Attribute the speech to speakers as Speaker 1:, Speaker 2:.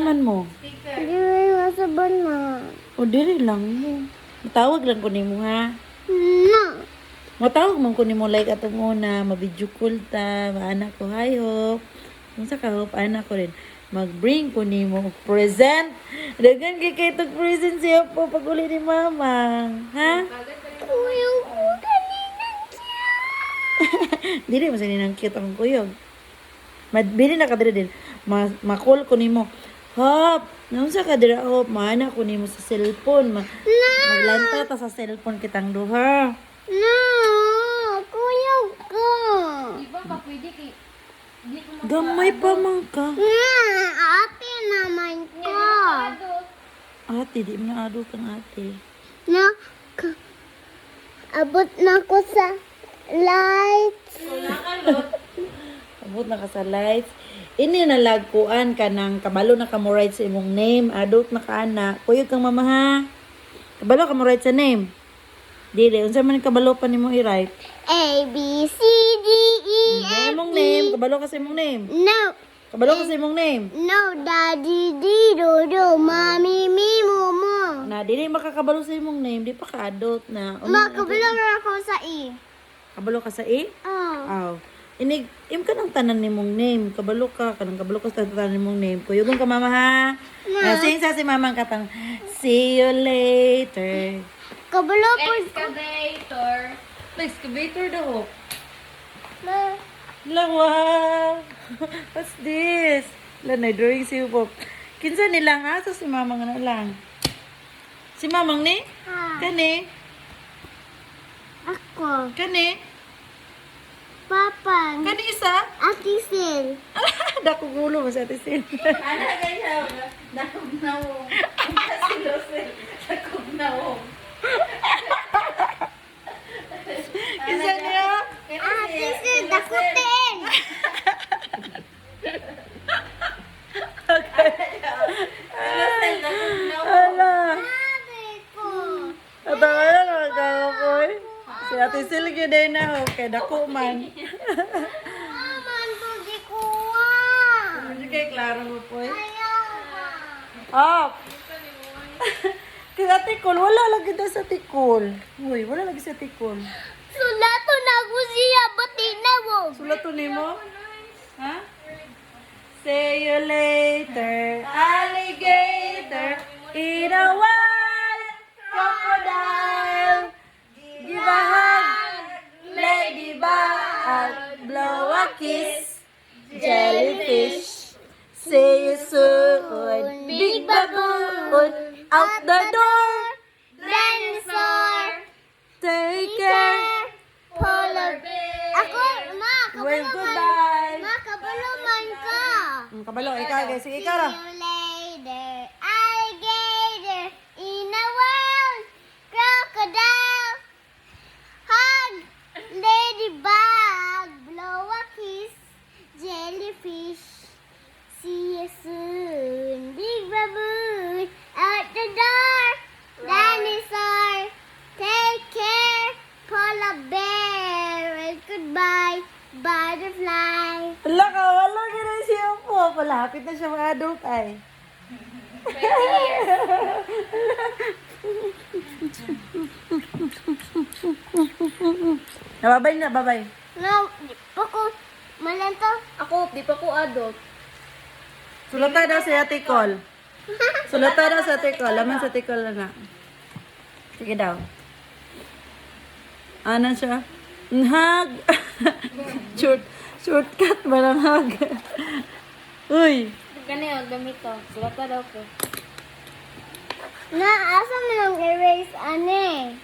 Speaker 1: man mo?
Speaker 2: Hindi mo masabon na.
Speaker 1: O diri lang mo. Matawag lang ko nimo ha.
Speaker 2: No.
Speaker 1: Matawag man ko nimo like atong una, ma-video call ta, maanak ko hi Hope. Unsa ka Hope anak ko rin. Mag-bring ko nimo og present. Dagan kay tog present siya po pag uli ni mama. Ha?
Speaker 2: Kuya ko kaninang siya.
Speaker 1: Dili man sa ninang cute ang kuyog. Bili na ka diri din. Ma-call ko nimo. Hop, naunsa ka dira Hop? Maanak ko nimo sa cellphone. Maglanta ta sa cellphone kitang duha.
Speaker 2: No. Kuya ko.
Speaker 3: Iba ka pwede kay di ko
Speaker 1: Gamay pa man ka.
Speaker 2: Ate naman ko.
Speaker 1: Ate, di mo na adult ang ate.
Speaker 2: Na. Abot na ko sa lights.
Speaker 1: Abot na ka sa lights. Ini na lagkuan ka ng kabalo na ka mo write sa imong name. Adult na ka ana. Kuyog kang mama ha. Kabalo ka mo write sa name. Dili, unsa man kabalo pa nimo i-write?
Speaker 2: A, B, C, D, E, F,
Speaker 1: Imong name, kabalo ka sa imong name.
Speaker 2: No.
Speaker 1: Kabalo ka sa imong name.
Speaker 2: No, Daddy, Dido, Mommy, Me, Momo.
Speaker 1: Na dili makakabalo sa imong name, di pa ka adult na.
Speaker 2: Makabilang ako sa E.
Speaker 1: Kabalo ka sa E?
Speaker 2: Oh.
Speaker 1: Aw. Inig im ka ng tanan nimong name. Kabalo ka kanang kabalo ka sa tanan nimong name. Kuyugon ka mama ha. Sing sa si mamang katang see you later.
Speaker 2: Kabalo po.
Speaker 3: excavator.
Speaker 1: Excavator daw.
Speaker 2: Ma.
Speaker 1: Lawa. What's this? Lanay drawing si Upo. Kinsa nilang aso si mamang na lang. Si mamang ni?
Speaker 2: Ha.
Speaker 1: Kani?
Speaker 2: Ako.
Speaker 1: Kani?
Speaker 2: Papa.
Speaker 1: Kani isa?
Speaker 2: Ate Sil.
Speaker 1: Dako gulo mo sa atin sin.
Speaker 3: Ana kaya nakugnaw. Kasi losel. Nakugnaw.
Speaker 1: Kinsa niya?
Speaker 2: Ate Sil, dakutin.
Speaker 1: Ala.
Speaker 2: Ate ko.
Speaker 1: Atawa na nagkakapoy. Si Ate Silgi din na. Okay, dako man.
Speaker 2: Aman to di kuha.
Speaker 1: Hindi kay klaro mo po eh.
Speaker 2: Ayaw ka.
Speaker 1: Up! Kaya tikol, wala lagi na sa tikol. Uy, wala lagi sa tikol.
Speaker 2: Sulato na ko siya, ba't na mo?
Speaker 1: Sulat to nimo? Ha? See you later, alligator, in a wild crocodile. Give a hug, ladybug, blow a kiss, jellyfish. See you soon, big baboon, out the door.
Speaker 2: Dinosaur.
Speaker 1: Take care.
Speaker 2: Polar bear. Ako, ma,
Speaker 1: Well,
Speaker 2: kabalo man.
Speaker 1: goodbye.
Speaker 2: Ma, kabalo man ka.
Speaker 1: Kabalo, ikaw, guys. Sige, ikaw ra.
Speaker 2: See you later, alligator, in a world, crocodile, hug, ladybug, blow a kiss, jellyfish, see you soon, big baboon, out the door, dinosaur, take care, polar bear, and goodbye, butterfly.
Speaker 1: Wala ka, wala ka na siya po. Palapit na siya mga adult ay. Nababay na, babay.
Speaker 2: No, di pa ko, malento.
Speaker 3: Ako, di pa ko adult.
Speaker 1: Sulata daw si Ate Col. Sulata daw sa Ate Col. Laman sa Ate Col na nga. Sige daw. Ano siya? Hug. Shortcut ba ng hug? Uy.
Speaker 3: Gani o, gamito. Sulata daw ko.
Speaker 2: Na, asa mo nang erase, ane?